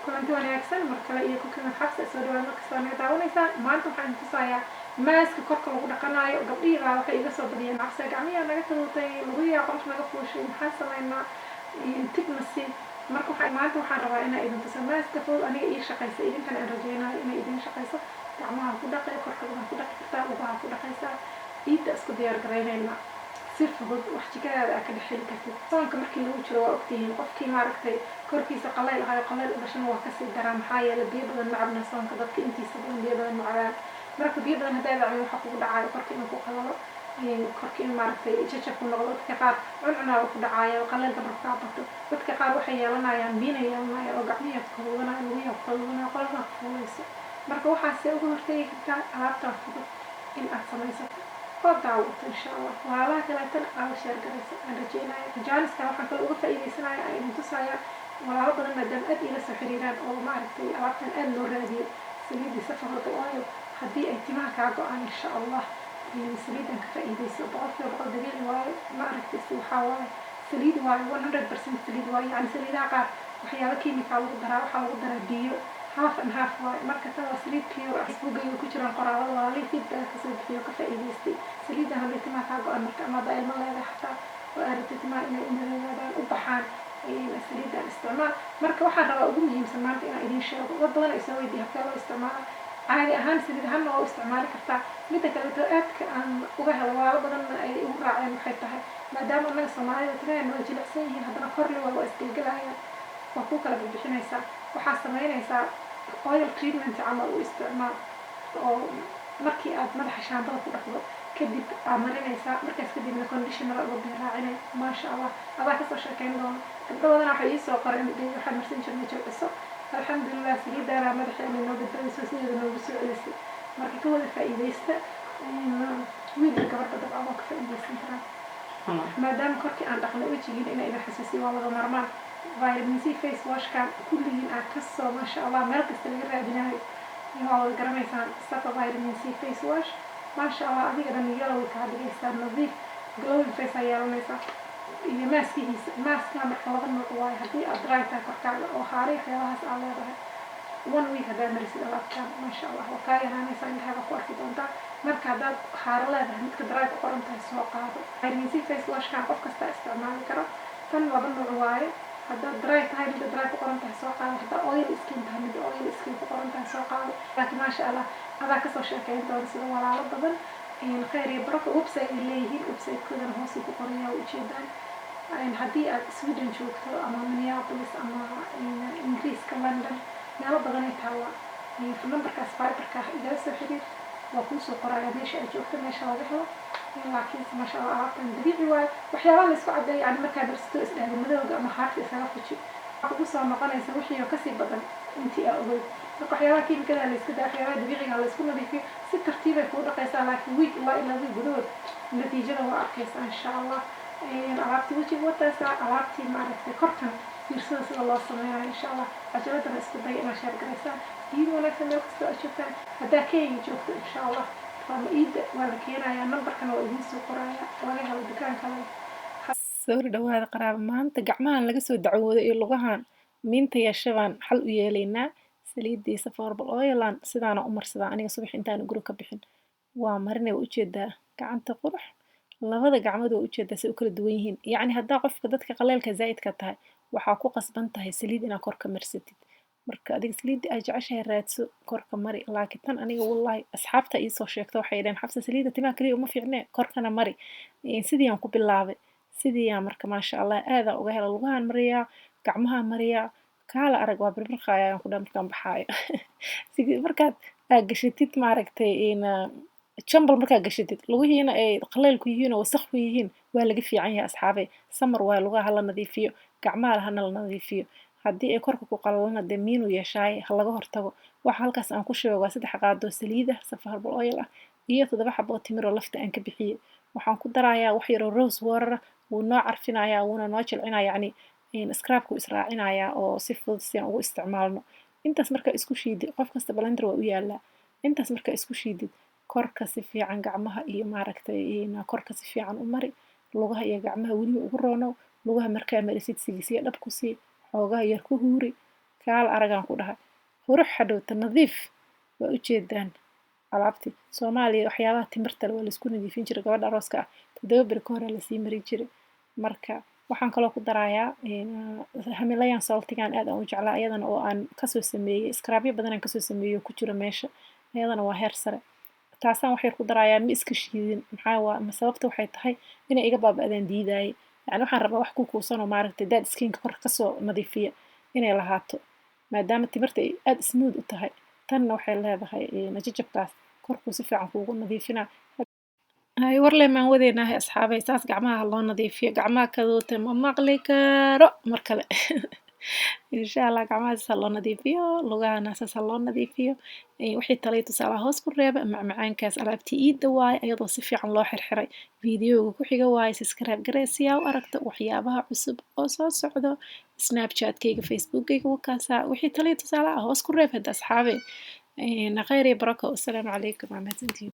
kulanti wanaagsan mar kale iyo ku kamid xabsa soo dhawaad markasta naga daawanaysaa maanta waxaan tusayaa maaska korka lagu dhaqanayo gabdhihii baa waxay iga soo badiyeen cabse gacmiyaa naga taduutay lugiyaa qolof naga fuushay maxaan samaynaa tigmasi marka maanta waxaan rabaa inaa idin tusa maaska fudud aniga ii shaqaysa idinkana aan rajeynayo inay idin shaqayso gacmaha ku dhaqay korka waxaa ku dhaqi kartaa lugaha ku dhaqaysaa ciidda isku diyaar garaynayna si fudud wax jikadaada aad ka dhex heli kartid soonka markii lagu jiro waa ogtihiin qofkii maaragtay korkiisa qallayl ahayo qallayl u dhashana waa kasii daraa maxaa yeelay biyo badan ma cabna soonka dadka intiisa badan biyo badan ma cabaan marka biyo badan haddaa cabin waxaa kugu dhacayo korka inuu ku qalalo korka in maaragtay jajab ku noqdo dadka qaar cuncunaaba ku dhacayo qallaylka marka kaa bato dadka qaar waxay yeelanayaan biyana yeelanaya oo gacmihiia ku qaboobanayo lugihiia ku qaboobanayo qolofaa ku fuulayso marka waxaase uga hortegi kartaa alaabtaa fudud in aad samaysato oo daawato insha allah walaalaha kaleetana aada sheer garaysa aan rajeynayo jaaniska waxaan kale uga faa'iidaysanaya aan idin tusayaa walaalo badan maadaama aad ila soo xiriiraan oo maaragtay alaabtan aad loo raadiyo saliidii safarada waayo haddii ay timaha kaa go-aan insha allah saliidan ka faa'iidayso boqolkiiba boqol dabiici waayo maaragtay waxaa waaye saliid waayo 100% saliid waayo yani saliidaha qaar waxyaaba kiimikaa lagu daraa waxaa lagu daraa biyo half and half waaye marka tan waa saliid pure ah buugayga ku jiraan qoraalada walaalihii feedback kasoo bixiyo ka faa'iidaystay saliidan hadday timaha kaa go-an marka ama haddaa ilmo leedahay xataa oo aad rabtay timaha inay umadoobaadaan u baxaan saliidan isticmaal marka waxaan rabaa ugu muhiimsan maanta inaan idiin sheego dad badan ay soo weydiiya habkaa loo isticmaala caadi ahaan saliid ahaanna waa u isticmaali kartaa midda kaleeto aadka aan uga helo walaalo badanna ay ugu raaceen waxay tahay maadaama annaga soomaalida timaheena waa jilicsan yihiin haddana korle waa isgelgelayaan waa ku kala bixinaysaa waxaa samaynaysaa oil treatment camal u isticmaal oo markii aad madaxa shaambada ku dhaqdo kadib aad marinaysaa markaas kadibna conditioner uga biiraacinay maasha allah adaa kasoo sheekeyn doona gabdho badana waxay ii soo qoreen waxaad marsan jirnay jilciso alxamdulilah saliidaana madaxeena noo badbaadayso sideeda noogu soo celisay marka ka wada faa'iidaysta wiilka gabadha dabcan waa ka faa'iidaysan karaa maadaama korkii aan dhaqnay wejigiina inay idin xasuusiyo waa wada marmaan vitamin C face washkan kulligiin aad kasoo maasha allah meel kasta laga raadinayo waa wada garanaysaan safa vitamin C face wash maasha allah adiga dhan yellow kaa dhigaysaa nadiif glowing face aa yeelanaysaa iyo maaskihiisa maaska marka laba nooc waayo haddii aad dry tahay korkaaga oo haari waxyaabahaas aad leedahay 1 week haddaad marisid alaabtaan maasha allah waa kaa yaraanaysaa indhahaaga ku arki doontaa marka haddaad haaro leedahay midka dry ku qoran tahay soo qaado vitamin C face washkan qof kastaa isticmaali karo tan laba nooc waaye haddaad dry tahay midda dry ku qoran tahay soo qaado haddaa oil skin tahay midda oil skin ku qoran tahay soo qaado laakiin maasha allah adaa kasoo sheekeyn doona sida walaalo badan khayr iyo baraka website ay leeyihiin website-koodana hoosay ku qorayaa ujeedaan haddii aad Sweden joogto ama Minneapolis ama Ingiriiska London meelo badan ay taala numberkaas fiberka igala soo xiriir waa kuu soo qoraya meesha aad joogto meesha laga helo laakiin maasha allah alaabtan dabiici waayo waxyaabaha la isku caddeeyo yani markaad darsato isdhahdo madowga ama xaarka isaga fuji waxaa kugu soo noqonaysa wixii oo kasii badan intii aa ogeyd marka waxyaabaha kiimikada la isku daa waxyaabaha dabiiciga la isku nadiifiyo si tartiib ay kuu dhaqaysaa laakiin week ilaa week gudahood natiijada waa arkaysaa insha allah alaabtii wejiga wataysaa alaabtii maaragtay korkan fiirsada sida loo sameynayo insha allah cajaladana isku daya inaad sheer garaysaan iid wanaagsan meel kastoo aad joogtaan haddaa kenya joogto insha allah ama iidda waa la keenayaa numberkana waa idiin soo qoraya laga helo dukaankale soo dhawaada qaraabo maanta gacmahan laga soo dacwooday iyo lugahan miinta yeeshabaan xal u yeelaynaa saliidii safarable oilan sidaana u marsadaa aniga subax intaan guri ka bixin waa marinay waa ujeedaa gacanta qurux labada gacmood waa ujeedaa say u kala duwan yihiin yacni haddaa qofka dadka qaleelka zaa'idka tahay waxaa ku qasban tahay saliid inaad korka marsatid marka adiga saliidda aad jeceshahay raadso korka mari laakiin tan aniga wallahi asxaabta iisoo sheegta waxay dhaheen xabsa saliidda timaha kaliya uma fiicnee korkana mari sidii aan ku bilaabay sidii aan marka maasha allah aadaan uga hela lugahan mariyaa gacmaha mariyaa kaala arag waa birbirqaaya aan ku dhaa markaan baxaayo markaad aad gashatid maaragtay jambal markaad gashatid lugihiina ay qaleyl ku yihiin oo wasakh ku yihiin waa laga fiican yahay asxaabay samar waa lugaha hala nadiifiyo gacmaha lahana la nadiifiyo haddii ay korka ku qalalana dee miinuu yeeshaay ha laga hortago waxa halkaas aan ku sheego waa 3 qaado saliid ah safarable oil ah iyo 7 xabo timir oo lafta aan ka bixiyay waxaan ku darayaa wax yar oo rose water wuu noo carfinayaa wuuna noo jilcinayaa yacni scrubku israacinayaa oo si fudud si aan ugu isticmaalno intaas markaa isku shiidid qof kasta blender waa u yaalaa intaas markaa isku shiidid korka si fiican gacmaha iyo maaragtay korka si fiican u mari lugaha iyo gacmaha weliba ugu roonow lugaha markaa marisid sigisiya dhab ku sii xoogaha yar ku huuri kaal aragaan ku dhahay qurux hadhowta nadiif waa ujeedaan alaabtii Soomaaliya waxyaabaha timirta leh waa la isku nadiifin jiray gabadha arooska ah 7 bir ka hore lasii mari jiray marka waxaan kaloo ku darayaa Himalayan saltigan aad aan u jeclaa ayadana oo aan kasoo sameeyey scrubyo badan aan kasoo sameeyey ku jira meesha ayadana waa heer sare taasaan wax yar ku darayaa ma iska shiidin sababta waxay tahay inay iga baaba'daan diidaayay yani waxaan rabaa wax ku kuusan oo maaragtay dead skinka kor kasoo nadiifiya inay lahaato maadaama timirta ay aad smooth u tahay tanna waxay leedahay jajabkaas korkuu si fiican kuugu nadiifinaa hay warle maan wadeenahay asxaabay saas gacmaha loo nadiifiyo gacmaha kaduute ma maqli karo mar kale insha allah gacmaha saas loo nadiifiyo lugahana saas loo nadiifiyo wixii talay tusaalaha hoos ku reeba macmacaankaas alaabtii iida waaye ayadoo si fiican loo xirxiray fiidiyowga ku xiga waaye subscribe gareysiyaa u aragta waxyaabaha cusub oo soo socdo snapchatkayga facebookkayga wakaasaa wixii talay tusaalaha hoos ku reeb hadda asxaabay khayr iyo barako assalaamu calaykum waa mahadsantihiin